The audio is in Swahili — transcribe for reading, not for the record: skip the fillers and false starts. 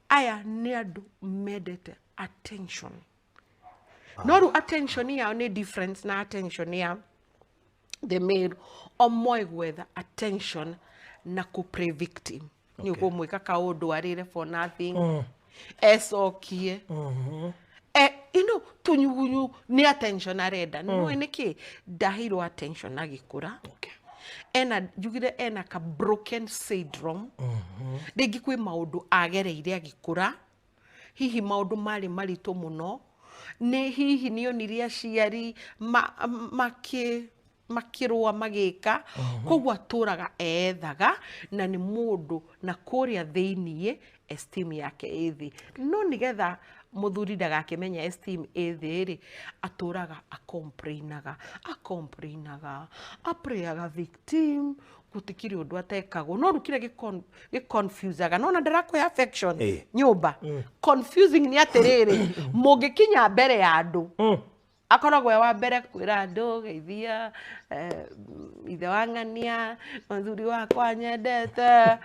aya nĩ andũ mendete attention. No attention yao nĩ difference na attention ya the male. Omoe gwetha attention na ku-play victim. Nĩ ũkũmwĩka kaũndũ arĩre for nothing. Ecokie. You know, tunyugunyu ni attention arenda. No nĩkĩ ndahirwo attention agĩkũra. Jugire ena ka broken syndrome. Rĩngĩ kwĩ maũndũ agereire agĩkũra. Hihi maũndũ marĩ maritũ mũno. Nĩ hihi nĩonire aciari makĩrũa magĩka. Koguo atũraga ethaga na nĩ mũndũ na kũrĩa thĩiniĩ esteem yake ĩthĩ. No nĩgetha mũthuri ndagakĩmenya esteem ĩthĩ atũraga aprayaga victim gutikiri ũndũ atekagwo. No rũkire gĩconfusaga. No na ndarakũhe affection nyũmba. Confusing ni atĩrĩrĩ mũngĩkinya mbere ya andũ akoragwo wa mbere kwĩra andũ geithia ithe wa ng'ania mũthuri wakwa nyendete.